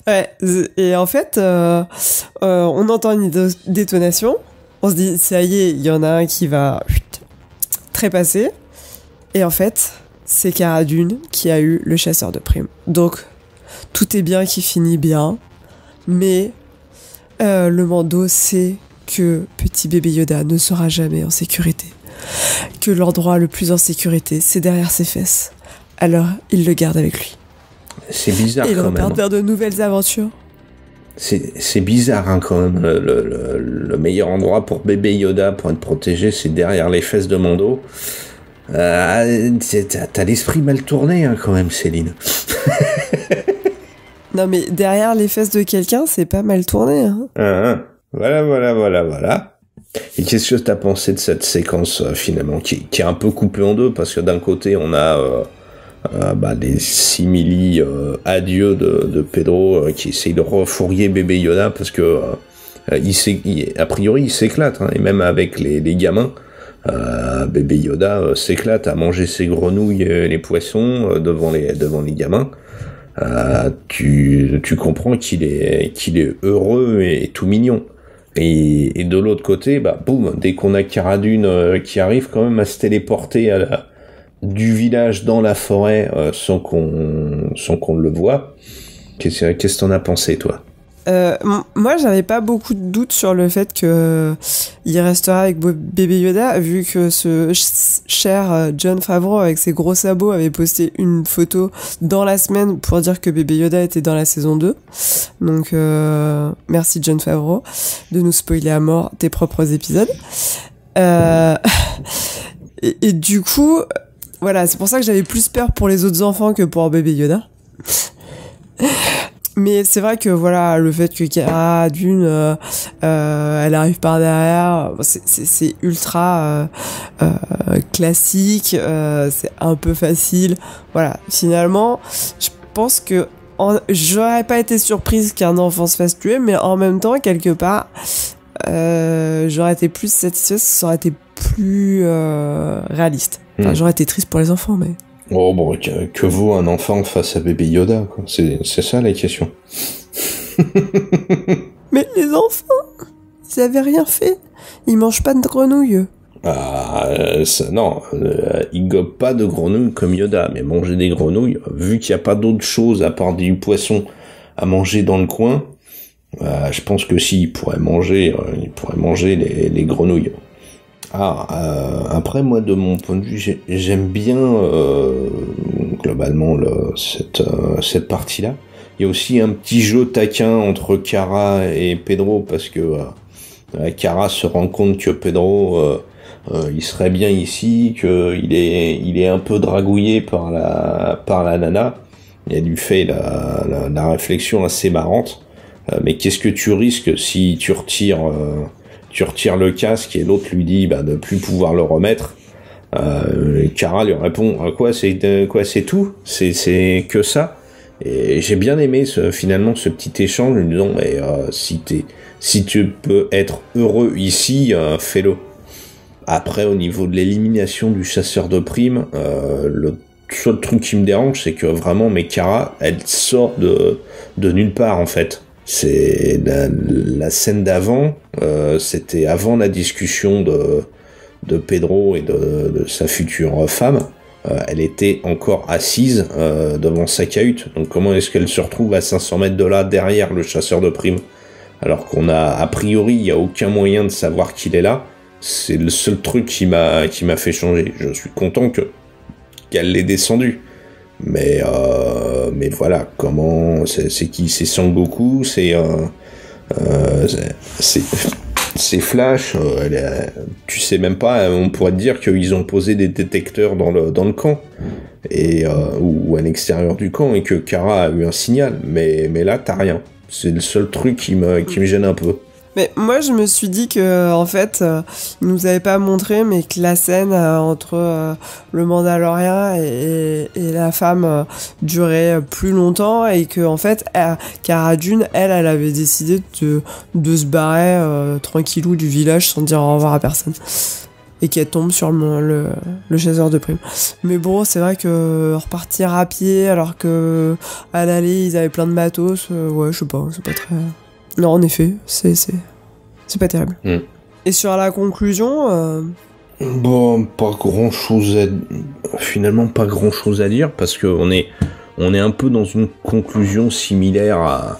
Ouais, et en fait, on entend une détonation. On se dit, ça y est, il y en a un qui va trépasser. Et en fait, c'est Cara Dune qui a eu le chasseur de primes. Donc, tout est bien qui finit bien. Mais le Mando sait que petit bébé Yoda ne sera jamais en sécurité. Que l'endroit le plus en sécurité, c'est derrière ses fesses. Alors, il le garde avec lui. C'est bizarre et quand même. Et il repart vers de nouvelles aventures. C'est bizarre quand même. Le meilleur endroit pour bébé Yoda pour être protégé, c'est derrière les fesses de Mando. T'as l'esprit mal tourné quand même, Céline. Non mais derrière les fesses de quelqu'un, c'est pas mal tourné. Voilà. Et qu'est-ce que t'as pensé de cette séquence finalement qui est un peu coupée en deux, parce que d'un côté on a des simili adieux de Pedro qui essaye de refourguer bébé Yoda parce que a priori, il s'éclate, hein, et même avec les gamins. Bébé Yoda s'éclate à manger ses grenouilles, les poissons devant les gamins. Tu comprends qu'il est heureux et tout mignon. Et de l'autre côté, boum, dès qu'on a Cara Dune qui arrive quand même à se téléporter du village dans la forêt sans qu'on le voie. Qu'est-ce que t'en as pensé, toi? Moi, j'avais pas beaucoup de doutes sur le fait que il restera avec Bébé Yoda, vu que ce cher Jon Favreau avec ses gros sabots avait posté une photo dans la semaine pour dire que Bébé Yoda était dans la saison 2. Donc, merci Jon Favreau de nous spoiler à mort tes propres épisodes. Et du coup, voilà, c'est pour ça que j'avais plus peur pour les autres enfants que pour Bébé Yoda. Mais c'est vrai que voilà, le fait que Cara Dune elle arrive par derrière, c'est ultra classique, c'est un peu facile. Voilà, finalement, je pense que j'aurais pas été surprise qu'un enfant se fasse tuer, mais en même temps, quelque part, j'aurais été plus satisfaite, ça aurait été plus réaliste. Enfin, j'aurais été triste pour les enfants, mais... Oh bon, que vaut un enfant face à Bébé Yoda, quoi. C'est ça la question. Mais les enfants, ils avaient rien fait. Ils mangent pas de grenouilles. Non, ils gobent pas de grenouilles comme Yoda, mais manger des grenouilles, vu qu'il n'y a pas d'autre chose à part du poisson à manger dans le coin, je pense que si, il pourrait manger les grenouilles. Après, moi, de mon point de vue, j'aime bien globalement cette partie-là. Il y a aussi un petit jeu taquin entre Cara et Pedro, parce que Cara se rend compte que Pedro il serait bien ici, qu'il est un peu dragouillé par la nana. Elle lui fait la réflexion assez marrante. Mais qu'est-ce que tu risques si tu retires le casque, et l'autre lui dit de plus pouvoir le remettre. Cara lui répond c'est tout, c'est que ça. Et j'ai bien aimé finalement ce petit échange, lui disant si tu peux être heureux ici, fais-le. Après, au niveau de l'élimination du chasseur de primes, le seul truc qui me dérange, c'est que vraiment Cara, elle sort de nulle part en fait. C'est la scène d'avant, c'était avant la discussion de Pedro et de sa future femme. Elle était encore assise devant sa cahute. Donc comment est-ce qu'elle se retrouve à 500 mètres de là, derrière le chasseur de primes, alors qu'on a priori, il n'y a aucun moyen de savoir qu'il est là. C'est le seul truc qui m'a fait changer. Je suis content qu'elle l'ait descendu. Mais voilà, comment c'est qui? C'est Sangoku, c'est Flash. Tu sais même pas. On pourrait te dire qu'ils ont posé des détecteurs dans le camp ou à l'extérieur du camp, et que Cara a eu un signal. Mais là, t'as rien. C'est le seul truc qui me gêne un peu. Mais moi, je me suis dit que, en fait, ils nous avaient pas montré, mais que la scène entre le Mandalorien et la femme durait plus longtemps, et que, en fait, Cara Dune, elle avait décidé de se barrer tranquillou du village sans dire au revoir à personne. Et qu'elle tombe sur le chasseur de primes. Mais bon, c'est vrai que repartir à pied, alors que à l'aller, ils avaient plein de matos, ouais, je sais pas, c'est pas très... Non, en effet, c'est pas terrible. Et sur la conclusion... Bon, finalement, pas grand-chose à dire, parce qu'on est un peu dans une conclusion similaire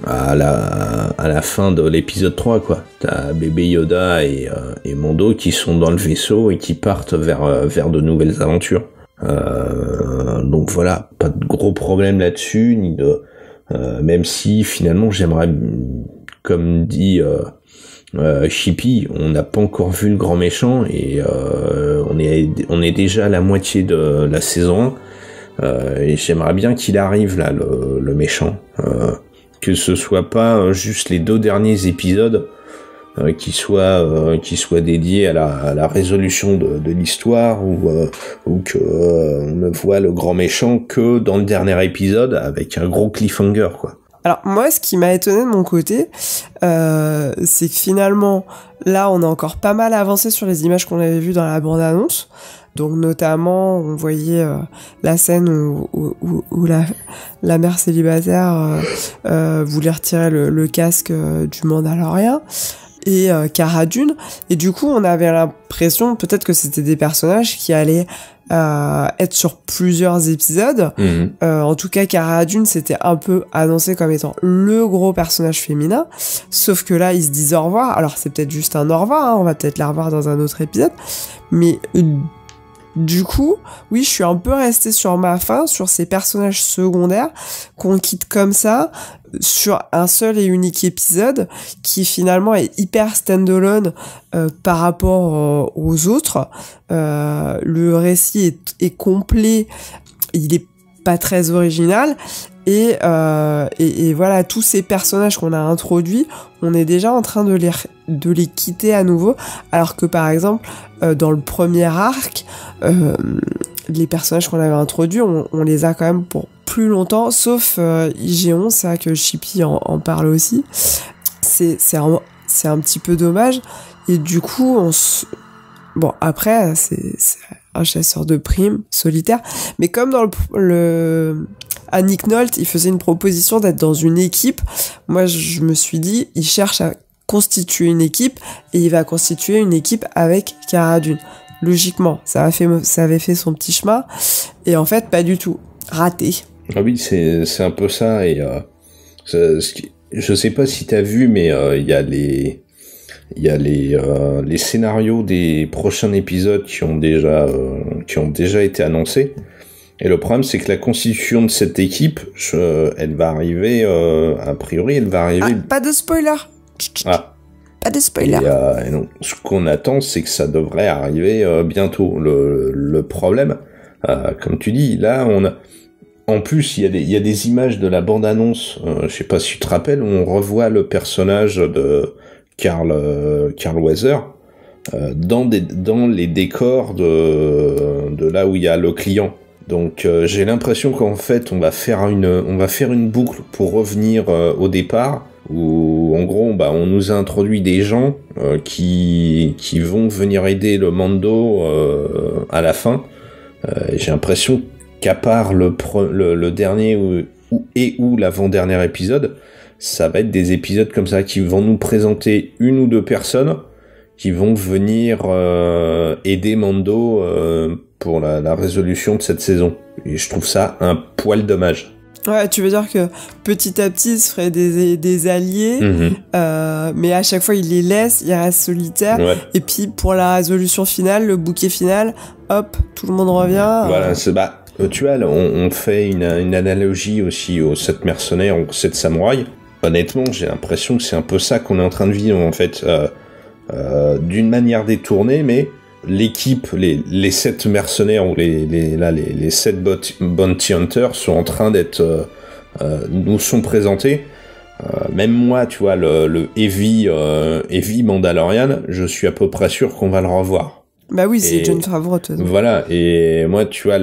à la fin de l'épisode 3, quoi. T'as Bébé Yoda et Mando qui sont dans le vaisseau et qui partent vers de nouvelles aventures. Donc voilà, pas de gros problème là-dessus, ni de... même si finalement j'aimerais, comme dit Chippy, on n'a pas encore vu le grand méchant, et on est déjà à la moitié de la saison 1, et j'aimerais bien qu'il arrive là, le méchant, que ce soit pas juste les 2 derniers épisodes qui soient dédiés à la résolution de l'histoire, ou que on ne voit le grand méchant que dans le dernier épisode avec un gros cliffhanger, quoi. Alors moi, ce qui m'a étonné de mon côté, c'est que finalement, là, on a encore pas mal avancé sur les images qu'on avait vues dans la bande-annonce. Donc notamment, on voyait la scène où la mère célibataire voulait retirer le casque du Mandalorien et Cara Dune. Et du coup, on avait l'impression peut-être que c'était des personnages qui allaient être sur plusieurs épisodes. En tout cas, Cara Dune, c'était un peu annoncé comme étant le gros personnage féminin. Sauf que là, ils se disent au revoir. Alors, c'est peut-être juste un au revoir, hein, on va peut-être la revoir dans un autre épisode. Mais du coup, oui, je suis un peu restée sur ma faim, sur ces personnages secondaires qu'on quitte comme ça, sur un seul et unique épisode, qui finalement est hyper stand-alone par rapport aux autres. Le récit est complet, il est pas très original, et voilà, tous ces personnages qu'on a introduits, on est déjà en train de les quitter à nouveau, alors que par exemple, dans le premier arc, les personnages qu'on avait introduits, on les a quand même pour plus longtemps, sauf IG-11, c'est vrai que Chippy en parle aussi. C'est un petit peu dommage, et du coup, bon, après, c'est un chasseur de primes solitaire, mais comme dans à Nick Nolte, il faisait une proposition d'être dans une équipe, moi je me suis dit, il cherche à constituer une équipe, et il va constituer une équipe avec Cara Dune. Logiquement, ça avait fait son petit chemin, et en fait, pas du tout. Raté. Ah oui, c'est un peu ça, et je sais pas si t'as vu, mais il y a les scénarios des prochains épisodes qui ont déjà été annoncés. Et le problème, c'est que la constitution de cette équipe, elle va arriver, a priori, elle va arriver... Ah, pas de spoiler. Ah. Pas de spoiler. Et donc, ce qu'on attend, c'est que ça devrait arriver bientôt. Le problème, comme tu dis, là, en plus, il y a des images de la bande-annonce, je sais pas si tu te rappelles, où on revoit le personnage de Carl Weathers dans les décors de là où il y a le client. Donc j'ai l'impression qu'en fait on va faire une boucle pour revenir au départ, où en gros on nous a introduit des gens qui vont venir aider le Mando à la fin. J'ai l'impression qu'à part le dernier ou l'avant-dernier épisode, ça va être des épisodes comme ça qui vont nous présenter une ou deux personnes qui vont venir aider Mando pour la résolution de cette saison. Et je trouve ça un poil dommage. Ouais, tu veux dire que petit à petit, il se ferait des alliés, mais à chaque fois, il les laisse, il reste solitaire. Ouais. Et puis, pour la résolution finale, le bouquet final, hop, tout le monde revient. Voilà, tu vois, on fait une analogie aussi aux 7 mercenaires, aux 7 samouraïs. Honnêtement, j'ai l'impression que c'est un peu ça qu'on est en train de vivre, en fait. D'une manière détournée, mais l'équipe, les 7 mercenaires ou les 7 bounty hunters sont en train d'être nous sont présentés. Même moi, tu vois, le Heavy Mandalorian, je suis à peu près sûr qu'on va le revoir. Bah oui, c'est Jon Favreau. Voilà, et moi, tu vois,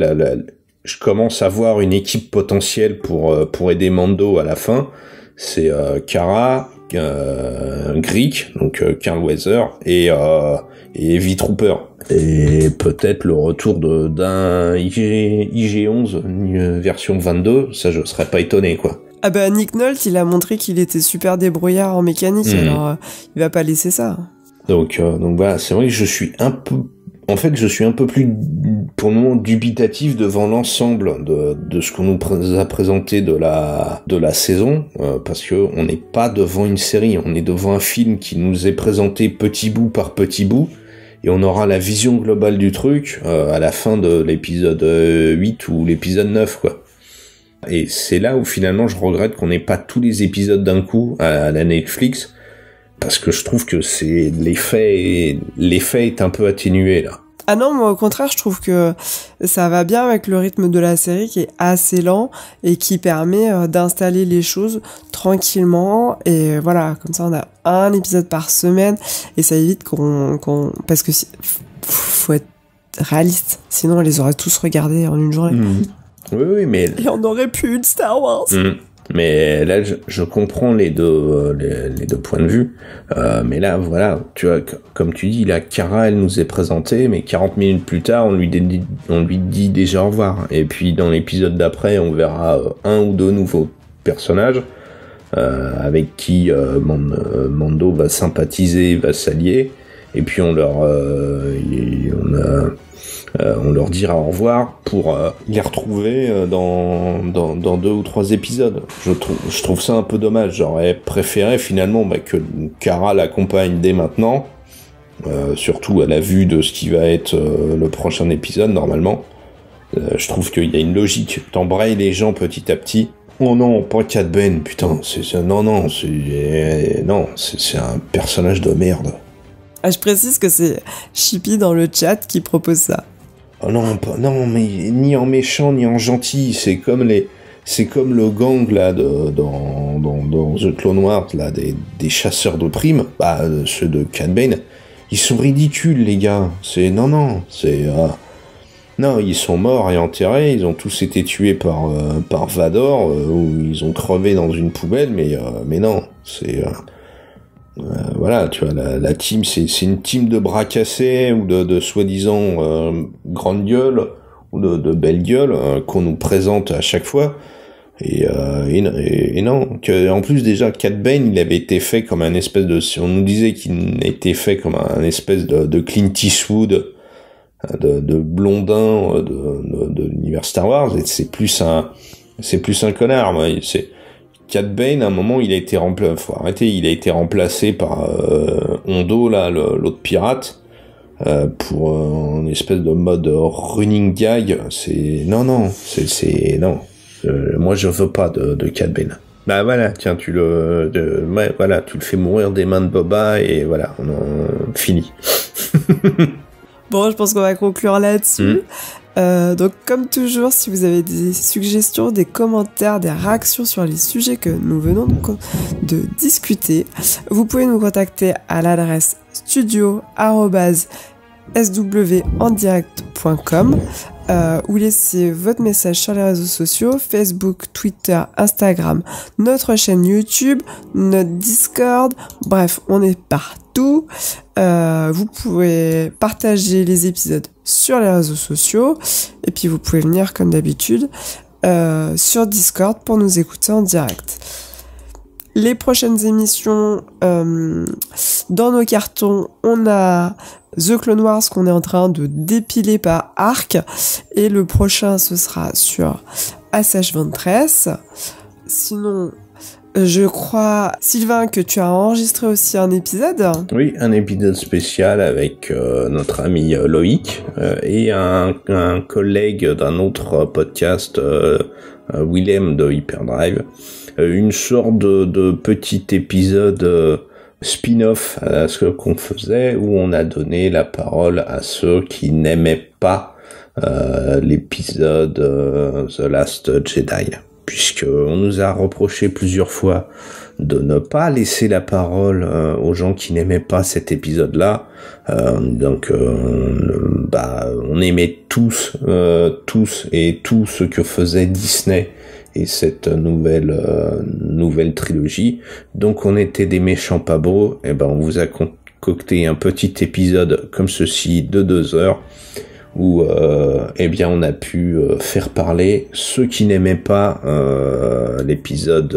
je commence à voir une équipe potentielle pour aider Mando à la fin. C'est Cara, Greek, donc Carl Weathers, et Heavy Trooper. Et peut-être le retour d'un IG-11, une version 22, ça je serais pas étonné, quoi. Ah bah Nick Nolte, il a montré qu'il était super débrouillard en mécanique, alors il va pas laisser ça. Donc voilà, c'est vrai que je suis un peu plus, pour le moment, dubitatif devant l'ensemble de ce qu'on nous a présenté de la saison, parce que on n'est pas devant une série, on est devant un film qui nous est présenté petit bout par petit bout, et on aura la vision globale du truc à la fin de l'épisode 8 ou l'épisode 9, quoi. Et c'est là où finalement je regrette qu'on n'ait pas tous les épisodes d'un coup à la Netflix, parce que je trouve que c'est l'effet est un peu atténué là. Ah non, moi au contraire, je trouve que ça va bien avec le rythme de la série qui est assez lent et qui permet d'installer les choses tranquillement, et voilà, comme ça on a un épisode par semaine et ça évite parce que faut être réaliste, sinon on les aurait tous regardés en une journée. Oui, mais... Et on aurait plus eu de Star Wars. Mais là, je comprends les deux points de vue. Mais là, voilà, tu vois, comme tu dis, là, Kara, elle nous est présentée, mais 40 minutes plus tard, on lui dit déjà au revoir. Et puis, dans l'épisode d'après, on verra un ou deux nouveaux personnages avec qui Mando va sympathiser, va s'allier. Et puis, on leur dira au revoir pour les retrouver dans 2 ou 3 épisodes. Je trouve ça un peu dommage. J'aurais préféré finalement que Kara l'accompagne dès maintenant, surtout à la vue de ce qui va être le prochain épisode normalement. Je trouve qu'il y a une logique. T'embrayes les gens petit à petit. Oh non, pas Cad Bane, putain. C'est un personnage de merde. Ah, je précise que c'est Chippy dans le chat qui propose ça. Oh non, mais ni en méchant ni en gentil, c'est comme le gang là dans The Clone Wars là des chasseurs de primes, ceux de Cad Bane, ils sont ridicules les gars. Non, ils sont morts et enterrés, ils ont tous été tués par Vador ou ils ont crevé dans une poubelle, mais non, voilà, tu vois, la team, c'est une team de bras cassés ou de soi-disant grande gueule ou de belle gueule qu'on nous présente à chaque fois. Et non, en plus déjà, Cad Bane, il avait été fait comme un espèce de... On nous disait qu'il était fait comme un espèce de Clint Eastwood, de blondin de l'univers Star Wars, et c'est plus un connard, moi. Cad Bane, à un moment, il a été remplacé par Hondo, là, l'autre pirate, pour une espèce de mode running gag. Non. Moi, je veux pas de Cad Bane. Bah voilà, tiens, tu le fais mourir des mains de Boba et voilà, on fini. Bon, je pense qu'on va conclure là-dessus. Donc, comme toujours, si vous avez des suggestions, des commentaires, des réactions sur les sujets que nous venons de discuter, vous pouvez nous contacter à l'adresse studio@swandirect.com ou laisser votre message sur les réseaux sociaux, Facebook, Twitter, Instagram, notre chaîne YouTube, notre Discord, bref, on est partout. Vous pouvez partager les épisodes sur les réseaux sociaux et puis vous pouvez venir comme d'habitude sur Discord pour nous écouter en direct. Les prochaines émissions, dans nos cartons, on a The Clone Wars qu'on est en train de dépiler par arc et le prochain ce sera sur SH23. Sinon, je crois, Sylvain, que tu as enregistré aussi un épisode. Oui, un épisode spécial avec notre ami Loïc et un collègue d'un autre podcast, Willem de Hyperdrive. Une sorte de petit épisode spin-off à ce qu'on faisait, où on a donné la parole à ceux qui n'aimaient pas l'épisode The Last Jedi. Puisqu'on nous a reproché plusieurs fois de ne pas laisser la parole aux gens qui n'aimaient pas cet épisode-là. Donc, on aimait tous et tout ce que faisait Disney et cette nouvelle trilogie. Donc, on était des méchants pas beaux. Et on vous a concocté un petit épisode comme ceci de 2 heures. Où on a pu faire parler ceux qui n'aimaient pas l'épisode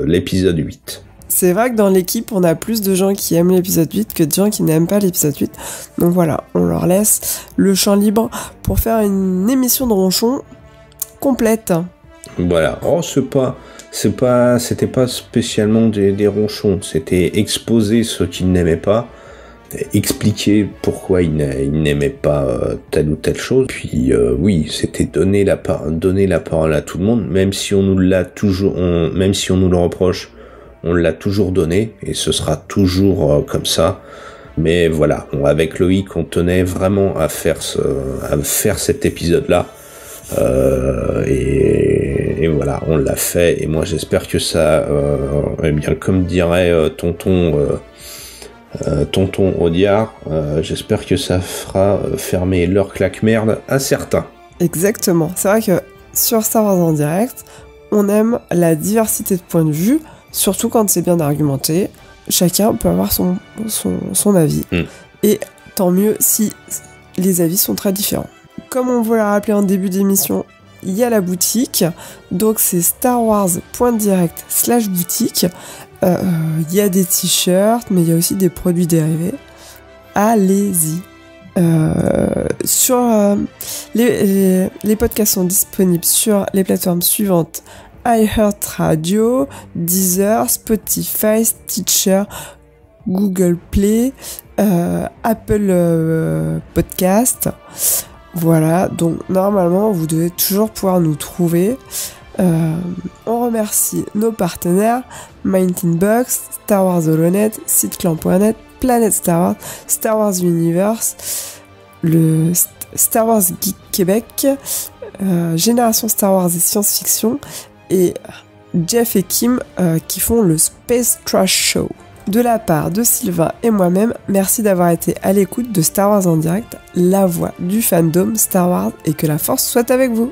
8. C'est vrai que dans l'équipe, on a plus de gens qui aiment l'épisode 8 que de gens qui n'aiment pas l'épisode 8. Donc voilà, on leur laisse le champ libre pour faire une émission de ronchon complète. Voilà. Oh, c'était pas spécialement des ronchons, c'était exposer ceux qui n'aimaient pas, expliquer pourquoi ils n'aimaient pas telle ou telle chose. Puis oui, c'était donner la parole à tout le monde, même si on nous le reproche, on l'a toujours donné et ce sera toujours comme ça. Mais voilà, avec Loïc, on tenait vraiment à faire cet épisode-là. Et voilà, on l'a fait. Et moi, j'espère que ça, comme dirait Tonton Audiard, j'espère que ça fera fermer leur claque-merde à certains. Exactement. C'est vrai que sur Star Wars en direct, on aime la diversité de points de vue, surtout quand c'est bien argumenté. Chacun peut avoir son avis. Et tant mieux si les avis sont très différents. Comme on vous l'a rappelé en début d'émission, il y a la boutique, donc c'est starwars.direct/boutique. Il y a des t-shirts, mais il y a aussi des produits dérivés. Allez-y. Les podcasts sont disponibles sur les plateformes suivantes: iHeartRadio, Deezer, Spotify, Stitcher, Google Play, Apple Podcast. Voilà, donc normalement vous devez toujours pouvoir nous trouver. On remercie nos partenaires: Mind in Box, Star Wars Holonet, SiteClan.net, Planète Star Wars, Star Wars Universe, le Star Wars Geek Québec, Génération Star Wars et Science-Fiction, et Jeff et Kim qui font le Space Trash Show. De la part de Sylvain et moi-même, merci d'avoir été à l'écoute de Star Wars en direct, la voix du fandom Star Wars, et que la force soit avec vous.